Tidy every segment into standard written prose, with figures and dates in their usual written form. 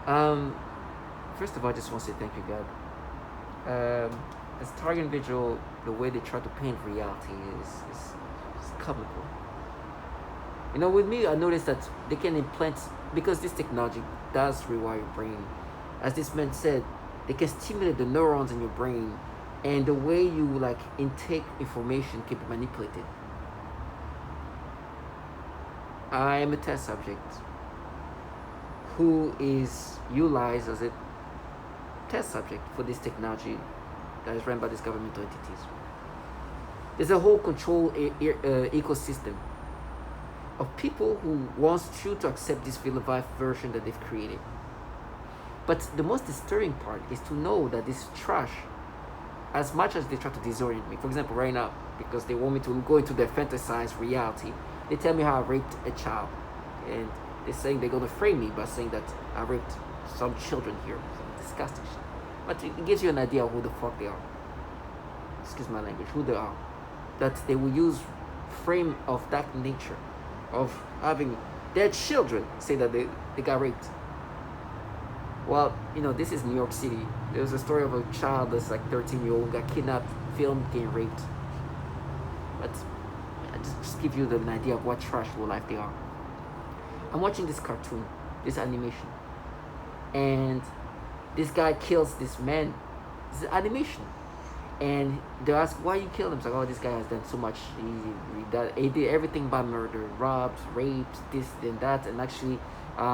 Um, First of all, I just want to say thank you, God. As target individual, the way they try to paint reality is comical. You know, with me, I noticed that they can implant, because this technology does rewire your brain. As this man said, they can stimulate the neurons in your brain, and the way you like intake information can be manipulated. I am a test subject who is utilized as a test subject for this technology that is run by these governmental entities. There's a whole control ecosystem of people who wants you to accept this vilified version that they've created. But the most disturbing part is to know that this trash, as much as they try to disorient me, for example, right now, because they want me to go into their fantasized reality, they tell me how I raped a child. And they're saying they're going to frame me by saying that I raped some children here. Some disgusting shit. But it gives you an idea of who the fuck they are. Excuse my language, who they are. That they will use frame of that nature, of having their children say that they got raped. Well, you know, this is New York City. There's a story of a child that's like 13-year-old got kidnapped, filmed getting raped. But I just give you an idea of what trash low life they are. I'm watching this cartoon, this animation, and this guy kills this man. This is animation, and they ask why you killed him. It's like, oh, this guy has done so much. He did everything by murder, robbed, raped, this and that, and actually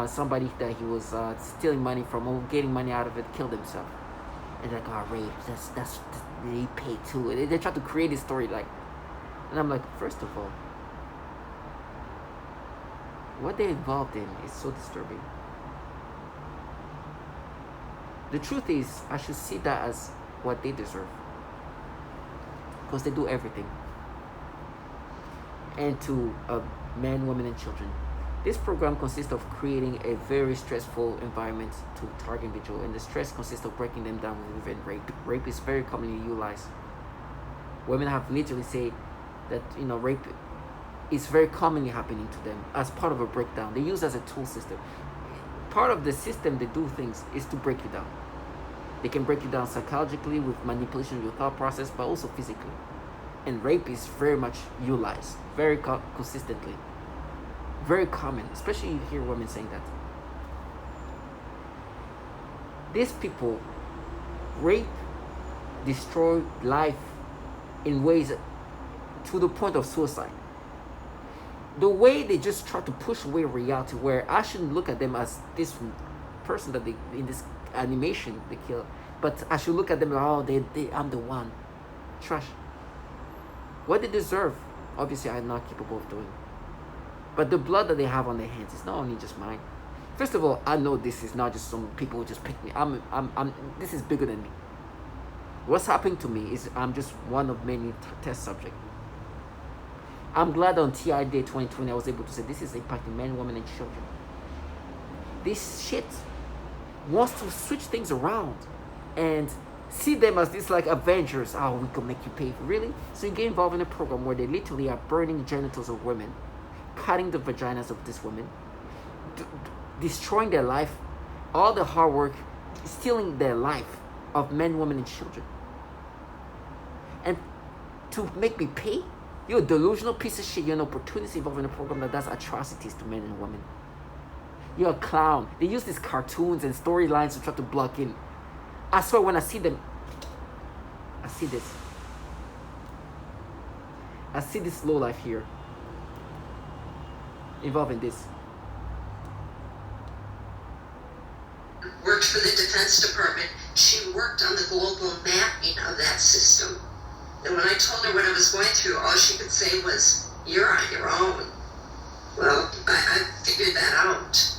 somebody that he was stealing money from or getting money out of it killed himself. And they're like, oh, rape, that's they pay too. They try to create a story like, and I'm like, first of all, what they're involved in is so disturbing. The truth is, I should see that as what they deserve, because they do everything. And to men, women, and children. This program consists of creating a very stressful environment to target individual, and the stress consists of breaking them down within rape. Rape is very commonly utilized. Women have literally said that, you know, rape is very commonly happening to them as part of a breakdown. They use it as a tool system. Part of the system they do things is to break you down. They can break you down psychologically with manipulation of your thought process, but also physically. And rape is very much utilized, very consistently. Very common, especially you hear women saying that. These people rape, destroy life in ways to the point of suicide. The way they just try to push away reality, where I shouldn't look at them as this person that they in this animation they kill, but I should look at them like, oh, I'm the one. Trash. What they deserve, obviously, I'm not capable of doing. But the blood that they have on their hands is not only just mine. First of all, I know this is not just some people who just pick me. This is bigger than me. What's happening to me is I'm just one of many test subjects. I'm glad on TI Day 2020 I was able to say this is impacting men, women, and children. This shit wants to switch things around and see them as this like avengers. Oh, we can make you pay. Really? So you get involved in a program where they literally are burning genitals of women, cutting the vaginas of these women, destroying their life, all the hard work, stealing their life of men, women, and children. And to make me pay? You're a delusional piece of shit. You're an opportunist involved in a program that does atrocities to men and women. You're a clown. They use these cartoons and storylines to try to block in. I swear when I see them, I see this. I see this low life here involved in this. Worked for the Defense Department. She worked on the global mapping of that system. And when I told her what I was going through, all she could say was, "You're on your own." Well, I figured that out.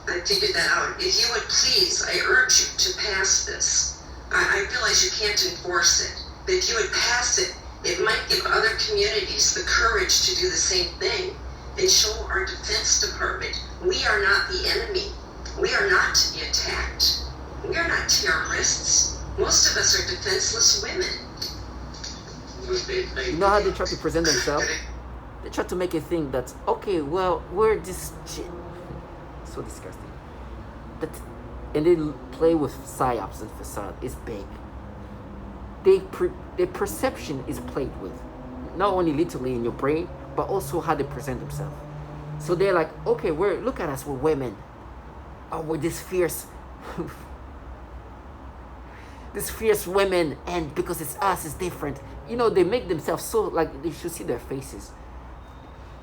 If you would please, I urge you to pass this. I realize you can't enforce it, but if you would pass it, it might give other communities the courage to do the same thing and show our Defense Department we are not the enemy. We are not to be attacked. We are not terrorists. Most of us are defenseless women. You know how they try to present themselves? They try to make a thing that, okay, well, we're this shit. So disgusting. But and they play with psyops and facade is big. Their perception is played with, not only literally in your brain, but also how they present themselves. So they're like, okay, look at us, we're women. Oh, we're this fierce, this fierce women, and because it's us, it's different. You know, they make themselves so, like, you should see their faces.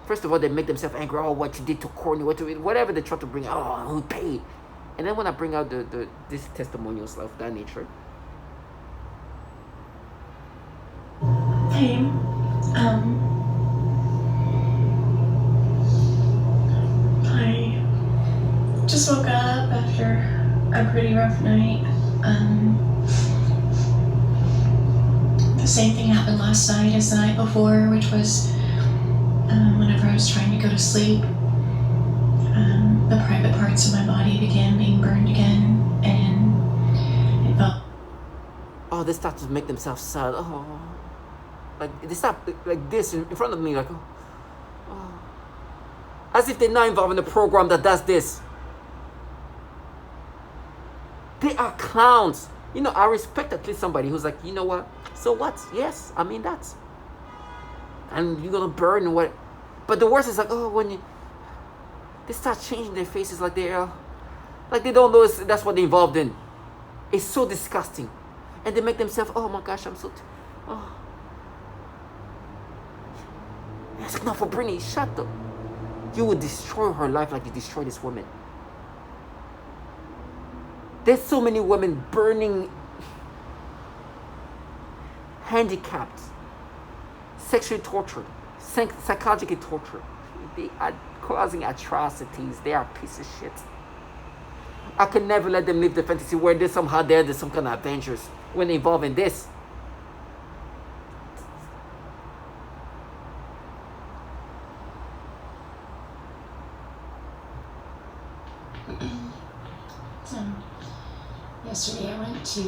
First of all, they make themselves angry. Oh, what you did to Courtney, whatever they try to bring out. Oh, who paid? And then when I bring out these testimonials of that nature. Hey, I just woke up after a pretty rough night. The same thing happened last night as the night before, which was whenever I was trying to go to sleep, the private parts of my body began being burned again, and it felt... Oh, they start to make themselves sad. Oh, like they start like this in front of me, like, oh, as if they're not involved in the program that does this. They are clowns. You know, I respect at least somebody who's like, you know what? So what? Yes, I mean that. And you're gonna burn what? But the worst is like, oh, when they start changing their faces like they don't know that's what they're involved in. It's so disgusting, and they make themselves, oh my gosh, I'm so, oh. It's like, no, for Brittany, shut up. You would destroy her life like you destroyed this woman. There's so many women burning, handicapped, sexually tortured, psychologically tortured. They are causing atrocities. They are a piece of shit. I could never let them live the fantasy where there's some kind of avengers when they involve in this. Yesterday I went to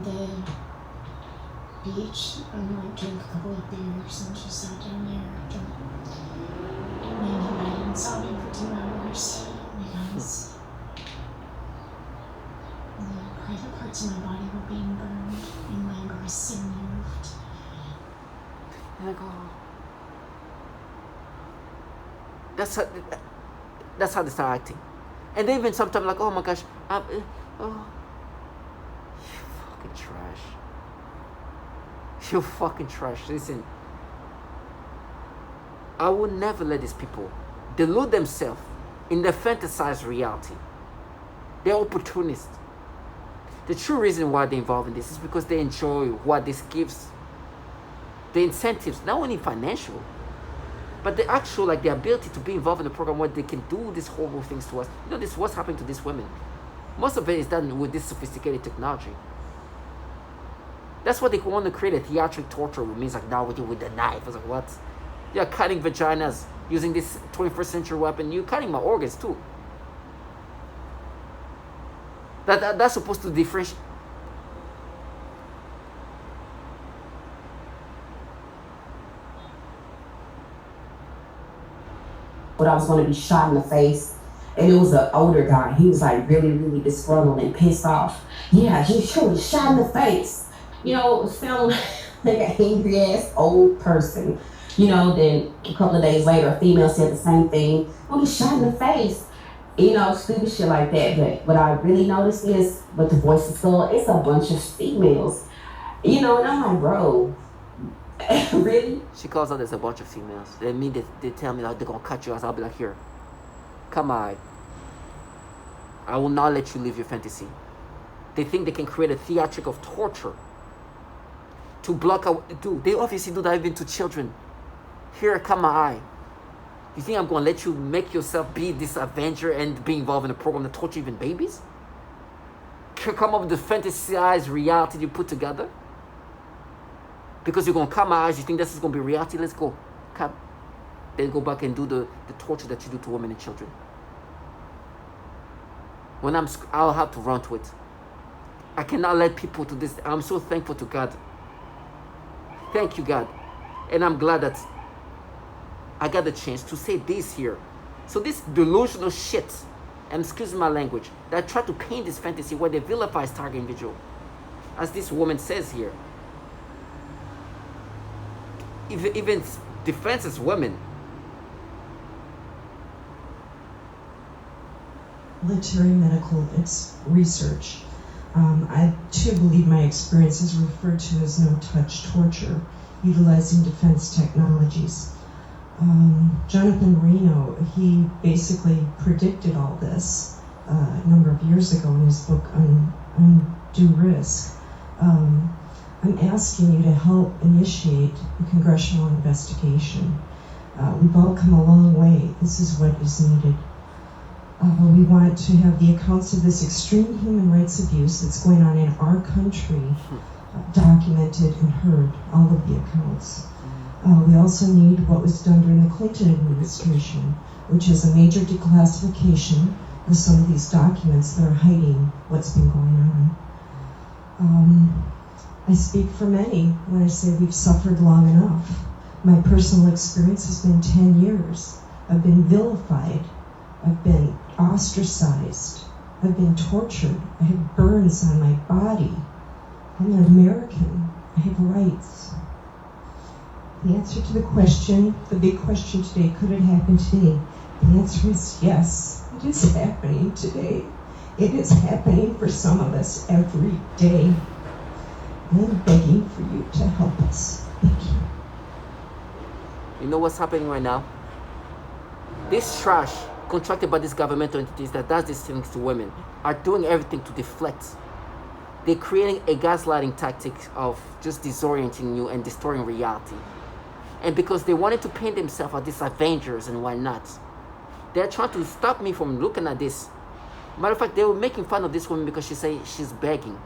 the beach and drank a couple of beers and just sat down there and laying in bed and sobbing for 2 hours because the private parts of my body were being burned and my breasts removed. And I go, that's how they start acting. And they even sometimes like, oh my gosh, oh, you fucking trash. You fucking trash. Listen, I will never let these people delude themselves in their fantasized reality. They're opportunists. The true reason why they're involved in this is because they enjoy what this gives. The incentives, not only financial, but the actual, like, the ability to be involved in the program where they can do these horrible things to us. You know, this what's happening to these women. Most of it is done with this sophisticated technology. That's what they want to create, a theatric torture, which means like, now we do with the knife. I was like, what? You're cutting vaginas using this 21st century weapon. You're cutting my organs too. That's supposed to differentiate. But I was going to be shot in the face. And it was an older guy. He was like really, really disgruntled and pissed off. Yeah, he sure was shot in the face. You know, sound like an angry ass old person. You know, then a couple of days later, a female said the same thing. Oh, he's shot in the face. You know, stupid shit like that. But what I really noticed is, with the voice of skull, it's a bunch of females. You know, and I'm like, bro, really? She calls out there's a bunch of females. They tell me like they're gonna cut you out. I'll be like, here, come on. I will not let you live your fantasy. They think they can create a theatric of torture to block out. They obviously do that even to children. Here, come on. You think I'm gonna let you make yourself be this avenger and be involved in a program that torture even babies? Come up with the fantasized reality you put together? Because you're gonna come out, you think this is gonna be reality? Let's go. Come. Then go back and do the torture that you do to women and children. When I'll have to run to it. I cannot let people do this. I'm so thankful to God. Thank you, God. And I'm glad that I got the chance to say this here. So this delusional shit and excuse my language, that try to paint this fantasy where they vilify target individual. As this woman says here, even defenses women. Military medical research. I too believe my experience is referred to as no-touch torture, utilizing defense technologies. Jonathan Marino, he basically predicted all this a number of years ago in his book Undue Risk. I'm asking you to help initiate a congressional investigation. We've all come a long way. This is what is needed. We want to have the accounts of this extreme human rights abuse that's going on in our country documented and heard, all of the accounts. We also need what was done during the Clinton administration, which is a major declassification of some of these documents that are hiding what's been going on. I speak for many when I say we've suffered long enough. My personal experience has been 10 years. I've been vilified. I've been ostracized. I've been tortured. I have burns on my body. I'm an American. I have rights. The answer to the question, the big question today, could it happen today? The answer is yes, it is happening today. It is happening for some of us every day. And I'm begging for you to help us. Thank you. You know what's happening right now? This trash contracted by these governmental entities that does these things to women are doing everything to deflect. They're creating a gaslighting tactic of just disorienting you and distorting reality. And because they wanted to paint themselves as these avengers and whatnot, they're trying to stop me from looking at this. Matter of fact, they were making fun of this woman because she said she's begging.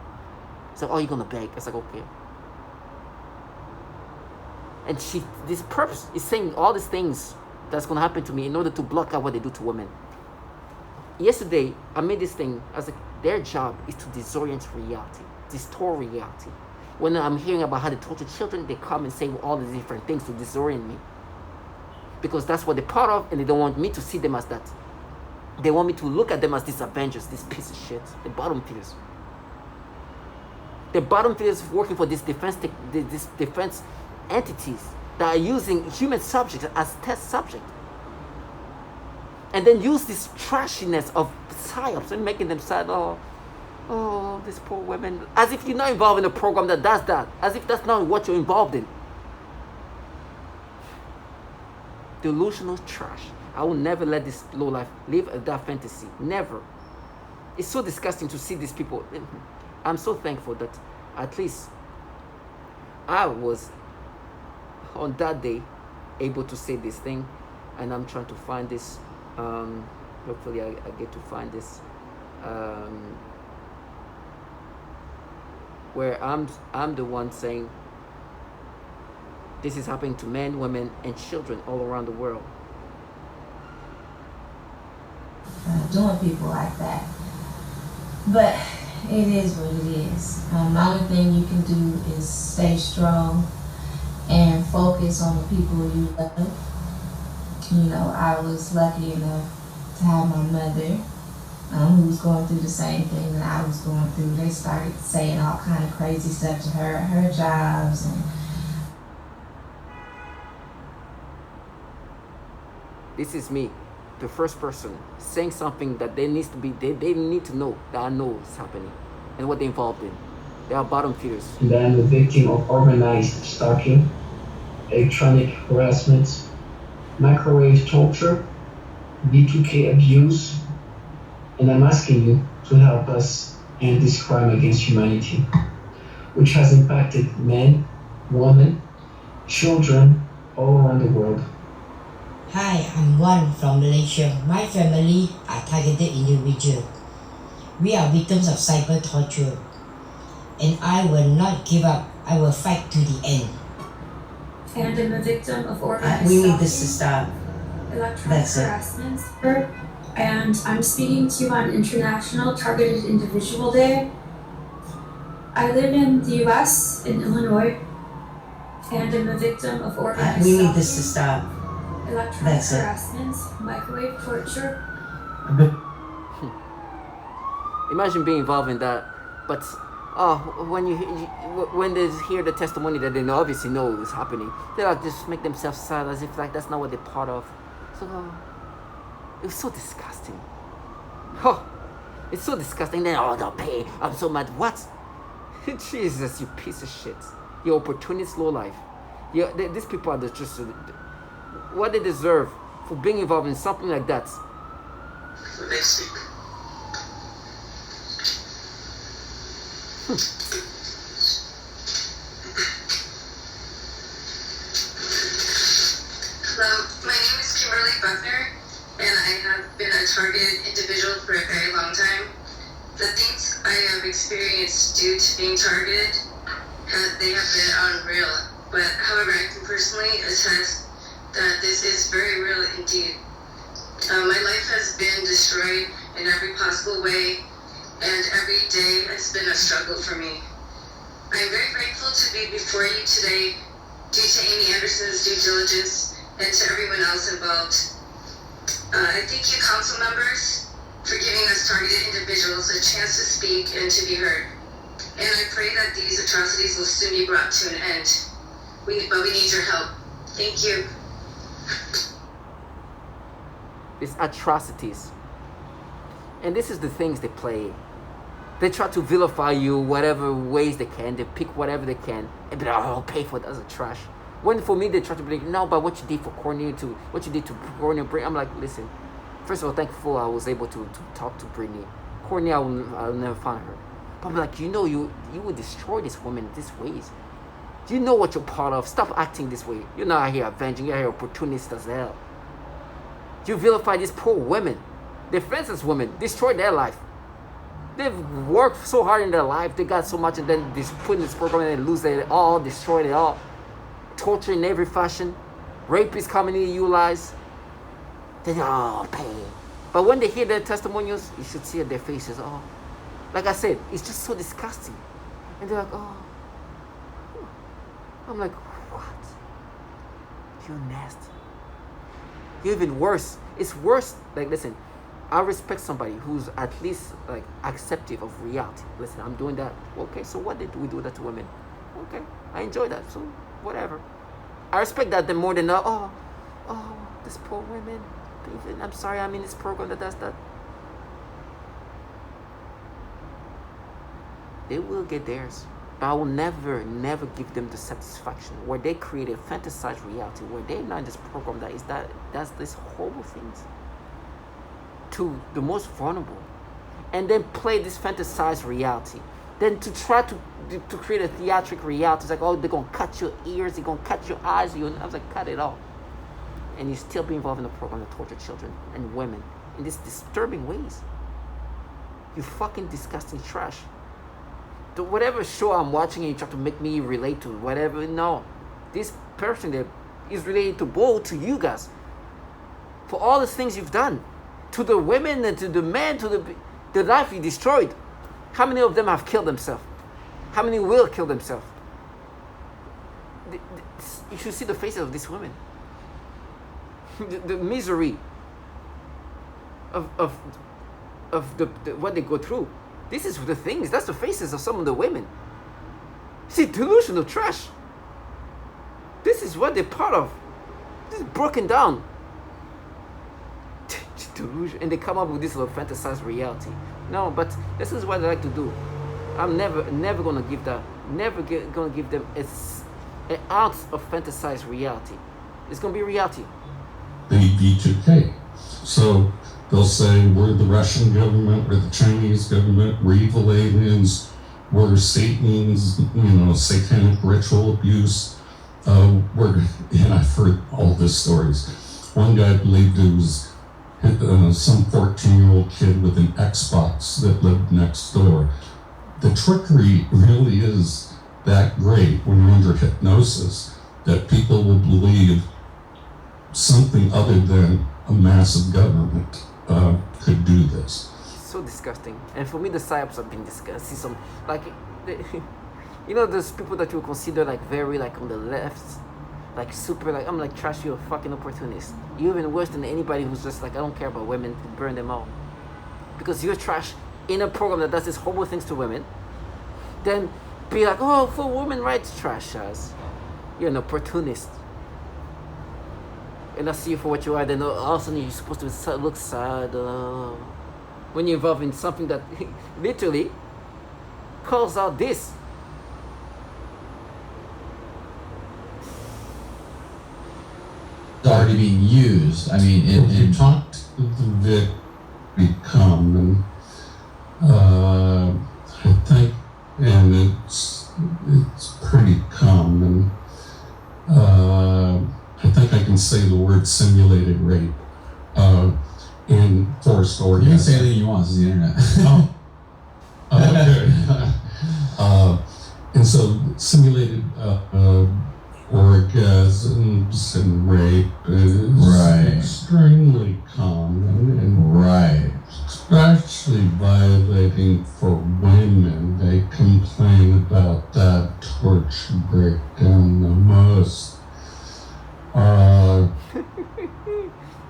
It's like, oh, you're gonna beg? It's like, okay. And this purpose is saying all these things that's gonna happen to me in order to block out what they do to women. Yesterday, I made this thing. I was like, their job is to disorient reality, distort reality. When I'm hearing about how they torture children, they come and say all these different things to disorient me. Because that's what they're part of, and they don't want me to see them as that. They want me to look at them as these avengers, this piece of shit, the bottom feeders. The bottom feeders working for these defense entities that are using human subjects as test subjects. And then use this trashiness of psyops and making them sad, oh, these poor women. As if you're not involved in a program that does that. As if that's not what you're involved in. Delusional trash. I will never let this low life live that fantasy. Never. It's so disgusting to see these people. I'm so thankful that at least I was on that day able to say this thing, and I'm trying to find this. Hopefully I get to find this where I'm the one saying this is happening to men, women, and children all around the world. Doing people like that, but it is what it is. The only thing you can do is stay strong and focus on the people you love. You know, I was lucky enough to have my mother who was going through the same thing that I was going through. They started saying all kind of crazy stuff to her jobs, and this is me, the first person, saying something that they need to know that I know is happening and what they're involved in. They are bottom feeders. And I'm a victim of organized stalking, electronic harassment, microwave torture, B2K abuse, and I'm asking you to help us end this crime against humanity, which has impacted men, women, children all around the world. Hi, I'm Wan from Malaysia. My family are targeted individuals. We are victims of cyber torture, and I will not give up. I will fight to the end. And I'm a victim of organized We need this to stop. electronic That's it. harassment. And I'm speaking to you on International Targeted Individual Day. I live in the US, in Illinois, and I'm a victim of organized We need this to stop. electronic That's it. harassment, microwave torture. Imagine being involved in that, but when they hear the testimony that they obviously know is happening, they like just make themselves sad as if like that's not what they're part of. So it was so disgusting. Oh, it's so disgusting. Then they'll pay. I'm so mad. What? Jesus, you piece of shit. You opportunist low life. These people are just what they deserve for being involved in something like that. Hello, my name is Kimberly Buckner, and I have been a targeted individual for a very long time. The things I have experienced due to being targeted, they have been unreal. But however, I can personally attest that this is very real indeed. My life has been destroyed in every possible way, and every day has been a struggle for me. I am very grateful to be before you today due to Amy Anderson's due diligence and to everyone else involved. I thank you, council members, for giving us targeted individuals a chance to speak and to be heard. And I pray that these atrocities will soon be brought to an end. But we need your help. Thank you. These atrocities. And this is the things they play. They try to vilify you whatever ways they can. They pick whatever they can. And be like, oh, pay for it as a trash. When for me, they try to be like, no, but what you did for Cornelia, what you did to Cornelia, I'm like, listen. First of all, thankful I was able to talk to Brittany. Cornelia, I'll never find her. But I'm like, you would destroy this woman in these ways. Do you know what you're part of? Stop acting this way. You're not out here avenging. You're out here opportunist as hell. You vilify these poor women. Defenseless women. Destroy their life. They've worked so hard in their life. They got so much, and then they put in this program and they lose it all, destroy it all. Torture in every fashion. Rapists coming in, you lies. They pay. But when they hear their testimonials, you should see their faces. Oh, like I said, it's just so disgusting. And they're like, oh. I'm like, what? You're nasty. You're even worse. It's worse. Like, listen, I respect somebody who's at least like acceptive of reality. Listen, I'm doing that. Okay, so what did we do that to women? Okay, I enjoy that. So whatever. I respect that the more than this poor women. I'm sorry, I'm in this program that does that. They will get theirs. But I will never give them the satisfaction where they create a fantasized reality where they're not in this program that's this horrible things to the most vulnerable, and then play this fantasized reality. Then to try to create a theatric reality, it's like, oh, they're gonna cut your ears, they're gonna cut your eyes. I was like, cut it all. And you still be involved in the program to torture children and women in these disturbing ways. You fucking disgusting trash. Whatever show I'm watching and you try to make me relate to whatever, no. This person that is related to both to you guys. For all the things you've done. To the women and to the men, to the life you destroyed. How many of them have killed themselves? How many will kill themselves? You should see the faces of these women. the misery of the what they go through. This is the things. That's the faces of some of the women. See, delusional trash. This is what they're part of. This is broken down. Delusion, and they come up with this little fantasized reality. No, but this is what they like to do. I'm never gonna give that. Gonna give them an ounce of fantasized reality. It's gonna be reality. They need B2K. So they'll say, we're the Russian government, we're the Chinese government, we're evil aliens, we're Satan's, satanic ritual abuse. And I've heard all these stories. One guy believed it was some 14-year-old kid with an Xbox that lived next door. The trickery really is that great when you're under hypnosis that people will believe something other than a massive government could do this. So disgusting. And for me, the psyops have been disgusting. Some those people that you consider like very like on the left, like super like I'm like trash. You're a fucking opportunist. You're even worse than anybody who's just like I don't care about women. Burn them all. Because you're trash. in a program that does these horrible things to women, then be like, oh, for women rights, trash us. You're an opportunist. And I see you for what you are, then all of a sudden you're supposed to look sad when you're involved in something that literally calls out this. It's already being used. I mean, You talked to the become, and I think, and it's pretty common. I think I can say the word simulated rape in forced orgasm. You can say anything you want. This is the internet. Okay. And so simulated orgasms and rape is Right. extremely common, and Right. especially violating for women. They complain about that torture breakdown the most.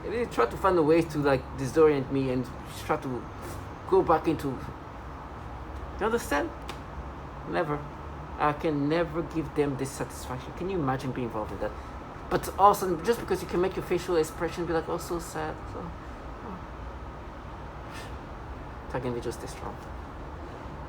They try to find a way to like disorient me and try to go back into. You understand? Never. I can never give them this satisfaction. Can you imagine being involved in that? But also, just because you can make your facial expression be like, oh, so sad. So, Target individuals stay strong.